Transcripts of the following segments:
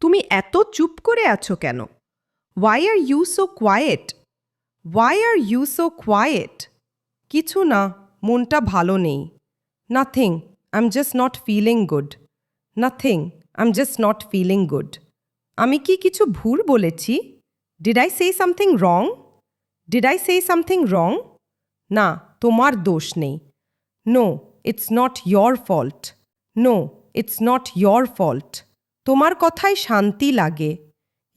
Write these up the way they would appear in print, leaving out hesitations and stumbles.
তুমি এত চুপ করে আছো কেন? Why are you so quiet? Why are you so quiet? কিছু না, মনটা ভালো নেই। Nothing, I'm just not feeling good. Nothing, I'm just not feeling good. আমি কি কিছু ভুল বলেছি? Did I say something wrong? Did I say something wrong? না, তোমার দোষ নেই। No, it's not your fault. No, it's not your fault. তোমার কথায় শান্তি লাগে।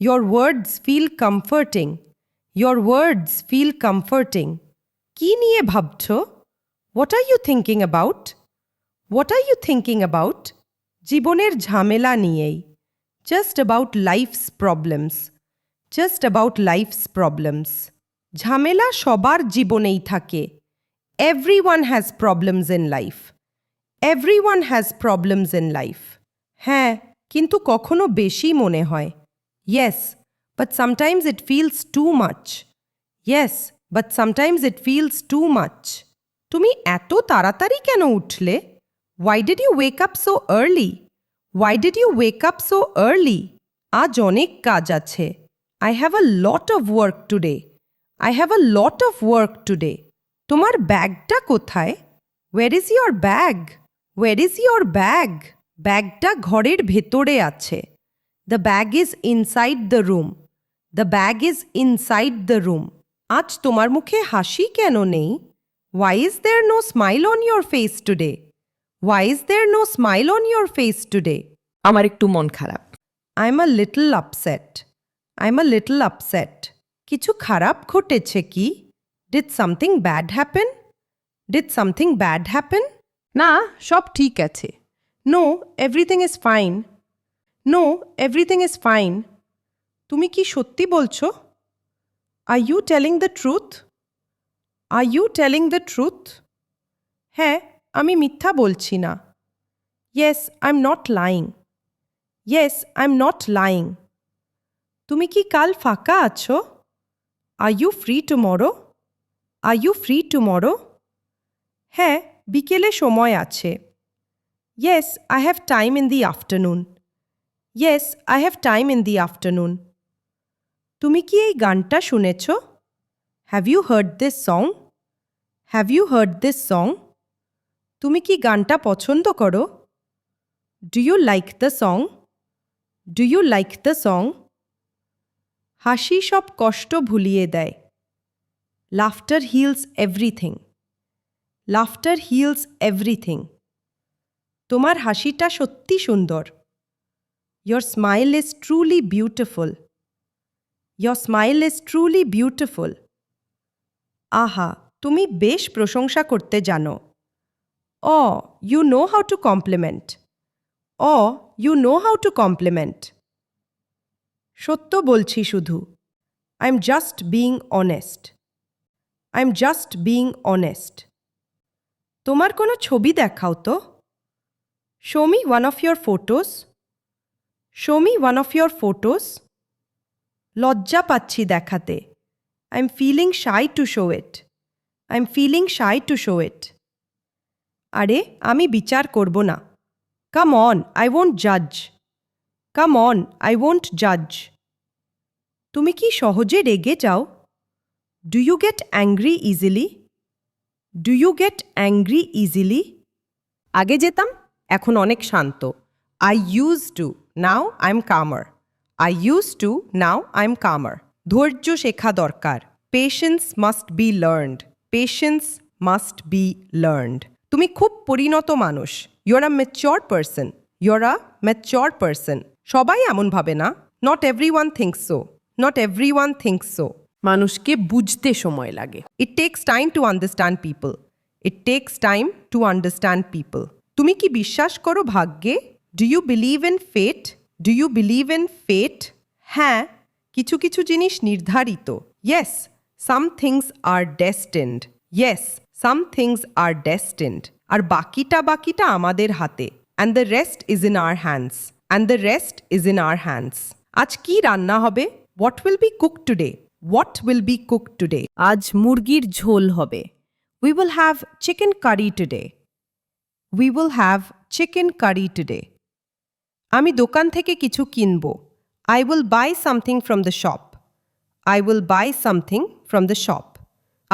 Your words feel comforting. Your words feel comforting. কি নিয়ে ভাবছো? What are you thinking about? What are you thinking about? জীবনের ঝামেলা নিয়েই। Just about life's problems. Just about life's problems. ঝামেলা সবার জীবনেই থাকে। Everyone has problems in life. Everyone has problems in life. হ্যাঁ, কিন্তু কখনো বেশি মনে হয়। Yes, but sometimes it feels too much. Yes, but sometimes it feels too much. তুমি এত তাড়াতাড়ি কেন উঠলে? Why did you wake up so early? Why did you wake up so early? আজ অনেক কাজ আছে। I have a lot of work today. I have a lot of work today. তোমার ব্যাগটা কোথায়? Where is your bag? Where is your bag? ব্যাগটা ঘরের ভেতরে আছে। The bag is inside the room. The bag is inside the room. আজ তোমার মুখে হাসি কেন নেই? Why is there no smile on your face today? Why is there no smile on your face today? আমার একটু মন খারাপ। I'm a little upset. I'm a little upset. কিছু খারাপ ঘটেছে কি? Did something bad happen? Did something bad happen? না, সব ঠিক আছে। No, everything is fine. No, everything is fine. তুমি কি সত্যি বলছো? Are you telling the truth? Are you telling the truth? হ্যাঁ, আমি মিথ্যা বলছি না। Yes, I'm not lying. Yes, I'm not lying. তুমি কি কাল ফাঁকা আছো? Are you free tomorrow? Are you free tomorrow? হ্যাঁ, বিকেলে সময় আছে। Yes, I have time in the afternoon. Yes, I have time in the afternoon. তুমি কি এই গানটা শুনেছ? Have you heard this song? Have you heard this song? তুমি কি গানটা পছন্দ করো? Do you like the song? Do you like the song? হাসি সব কষ্ট ভুলিয়ে দেয়। Laughter heals everything. Laughter heals everything. তোমার হাসিটা সত্যি সুন্দর। Your smile is truly beautiful. Your smile is truly beautiful. আহা, তুমি বেশ প্রশংসা করতে জানো। Oh, you know how to compliment. Oh, you know how to compliment. সত্য বলছি শুধু। I'm just being honest. I'm just being honest. তোমার কোনো ছবি দেখাও তো। Show me one of your photos. Show me one of your photos. লজ্জা পাচ্ছি দেখাতে। I'm feeling shy to show it. I'm feeling shy to show it. আরে, আমি বিচার করব না। Come on, I won't judge. Come on, I won't judge. তুমি কি সহজে রেগে যাও? Do you get angry easily? Do you get angry easily? আগে যেতাম, এখন অনেক শান্ত। I used to, now I'm calmer. I used to, now I'm calmer. ধৈর্য শেখা দরকার। Patience must be learned. Patience must be learned. তুমি খুব পরিণত মানুষ। You're a mature person. You're a mature person. সবাই এমন ভাবে না। Not everyone thinks so. Not everyone thinks so. মানুষকে বুঝতে সময় লাগে। It takes time to understand people. It takes time to understand people. তুমি কি বিশ্বাস করো ভাগ্যে? Do you believe in fate? Do you believe in fate? হ্যাঁ, কিছু কিছু জিনিস নির্ধারিত। Yes, some things are destined. Yes, some things are destined. আর বাকিটা আমাদের হাতে। And the rest is in our hands. And the rest is in our hands. আজ কি রান্না হবে? What will be cooked today? What will be cooked today? আজ মুরগির ঝোল হবে। We will have chicken curry today. We will have chicken curry today. আমি দোকান থেকে কিছু কিনব। I will buy something from the shop. I will buy something from the shop.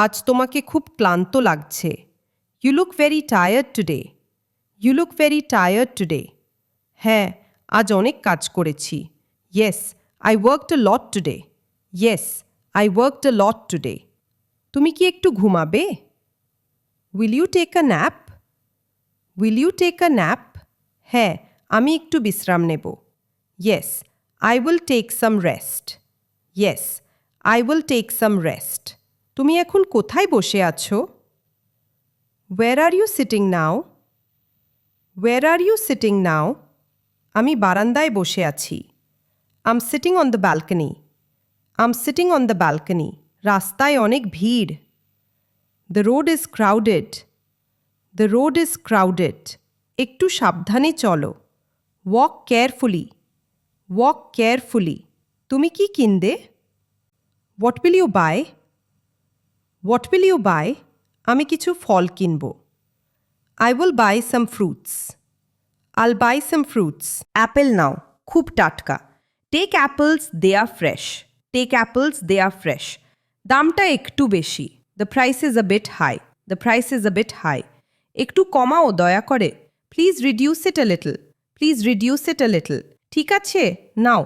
আজ তোমাকে খুব ক্লান্ত লাগছে. You look very tired today. You look very tired today. হ্যাঁ, আজ অনেক কাজ করেছি. Yes, I worked a lot today. Yes, I worked a lot today. তুমি কি একটু ঘুমাবে? Will you take a nap? Will you take a nap? হ্যাঁ, আমি একটু বিশ্রাম নেব. Yes, I will take some rest. Yes, I will take some rest. তুমি এখন কোথায় বসে আছো? Where are you sitting now? Where are you sitting now? আমি বারান্দায় বসে আছি. I'm sitting on the balcony. I'm sitting on the balcony. রাস্তায় অনেক ভিড়. The road is crowded. The road is crowded. একটু সাবধানে চলো. Walk carefully. Walk carefully. তুমি কি কিনবে? What will you buy? What will you buy? আমি কিছু ফল কিনব. I will buy some fruits. I'll buy some fruits. Apple নাও, খুব টাটকা. Take apples, they are fresh. Take apples, they are fresh. দামটা একটু বেশি. The price is a bit high. The price is a bit high. একটু কমাও দয়া করে. Please reduce it a little. Please reduce it a little. ঠিক আছে, নাও.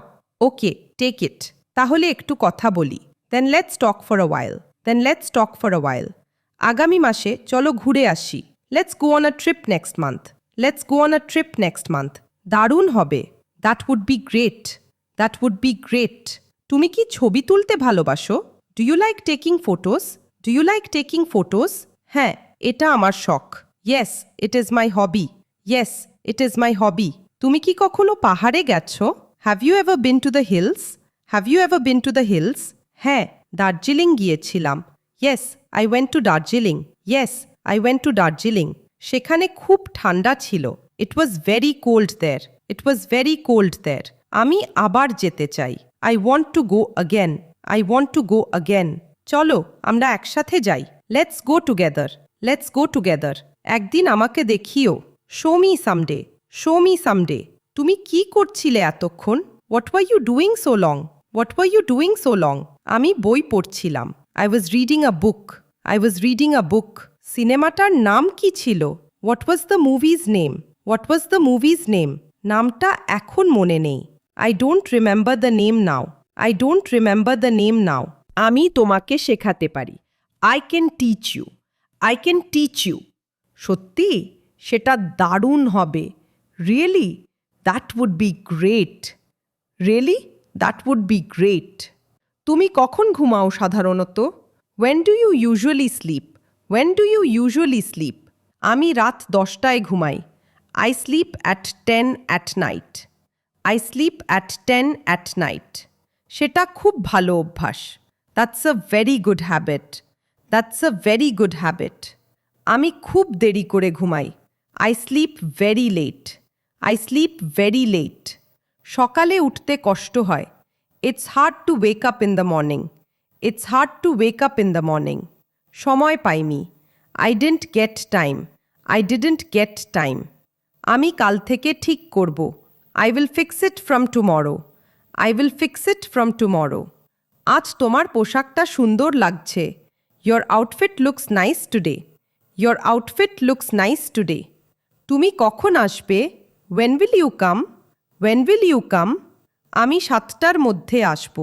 Okay, take it. তাহলে একটু কথা বলি. Then let's talk for a while. Then let's talk for a while. আগামী মাসে চলো ঘুরে আসি. Let's go on a trip next month. Let's go on a trip next month. দারুণ হবে. That would be great. That would be great. তুমি কি ছবি তুলতে ভালোবাসো? Do you like taking photos? Do you like taking photos? হ্যাঁ, এটা আমার শখ. Yes, it is my hobby. Yes, it is my hobby. তুমি কি কখনো পাহাড়ে গেছো? Have you ever been to the hills? Have you ever been to the hills? হ্যাঁ, দার্জিলিং গিয়েছিলাম. Yes, I went to Darjeeling. Yes, I went to Darjeeling. সেখানে খুব ঠান্ডা ছিল. It was very cold there. It was very cold there. আমি আবার যেতে চাই. I want to go again. I want to go again. চলো, আমরা একসাথে যাই. Let's go together. Let's go together. একদিন আমাকে দেখিও. Show me someday. Show me someday. তুমি কি করছিলে এতক্ষণ? What were you doing so long? What were you doing so long? আমি বই পড়ছিলাম. I was reading a book. I was reading a book. সিনেমাটার নাম কি ছিল? What was the movie's name? What was the movie's name? নামটা এখন মনে নেই. I don't remember the name now. I don't remember the name now. আমি তোমাকে শেখাতে পারি. I can teach you. I can teach you. সত্যি? সেটা দারুণ হবে. Really? That would be great. Really? That would be great. তুমি কখন ঘুমাও সাধারণত? When do you usually sleep? When do you usually sleep? আমি রাত 10টায় ঘুমাই. I sleep at 10 at night. I sleep at 10 at night. সেটা খুব ভালো অভ্যাস. That's a very good habit. That's a very good habit. আমি খুব দেরি করে ঘুমাই. I sleep very late. I sleep very late. সকালে উঠতে কষ্ট হয়. It's hard to wake up in the morning. It's hard to wake up in the morning. সময় পাইনি. I didn't get time. I didn't get time. আমি কাল থেকে ঠিক করব. I will fix it from tomorrow. I will fix it from tomorrow. আজ তোমার পোশাকটা সুন্দর লাগছে. Your outfit looks nice today. Your outfit looks nice today. তুমি কখন আসবে? When will you come? When will you come? আমি 7টার মধ্যে আসব.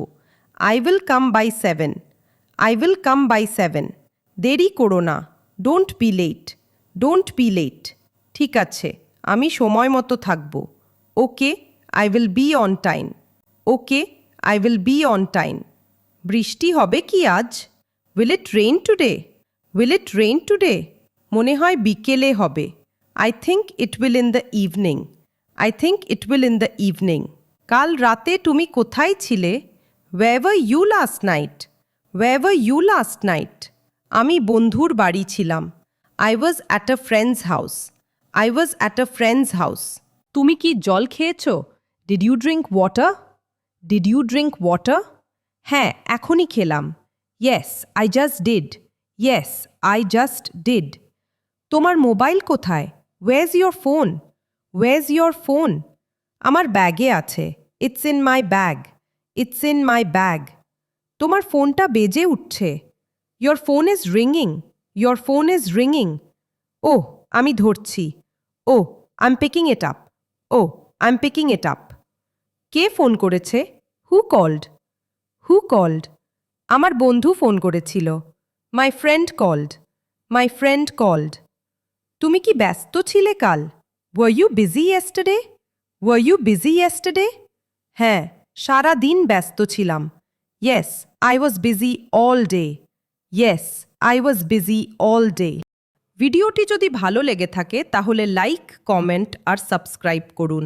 I will come by 7. I will come by 7. দেরি করো না. Don't be late. Don't be late. ঠিক আছে, আমি সময় মতো থাকব. Okay, I will be on time. Okay, I will be on time. বৃষ্টি হবে কি আজ? Will it rain today? Will it rain today? মনে হয় বিকেলে হবে. I think it will in the evening. I think it will in the evening. কাল রাতে তুমি কোথায় ছিলে? Where were you last night? Where were you last night? আমি বন্ধুর বাড়ি ছিলাম. I was at a friend's house. I was at a friend's house. তুমি কি জল খেয়েছো? Did you drink water? Did you drink water? হ্যাঁ, এখনই খেলাম. Yes, I just did. Yes, I just did. তোমার মোবাইল কোথায়? Where's your phone? Where's your phone? আমার ব্যাগে আছে. It's in my bag it's in my bag তোমার ফোনটা বেজে উঠছে your phone is রিংিং your phone is রিংিং ওহ আমি ধরছি ও I am Peking it up O I am Peking it up K phone করেছে হু কল্ড হু কল্ড আমার বন্ধু phone করেছিল my friend called my friend called তুমি কি ব্যস্ত ছিলে কাল were you busy yesterday were you busy yesterday হ্যাঁ সারা দিন ব্যস্ত ছিলাম yes I was busy all day yes I was busy all day ভিডিওটি যদি ভালো লেগে থাকে তাহলে লাইক কমেন্ট আর সাবস্ক্রাইব করুন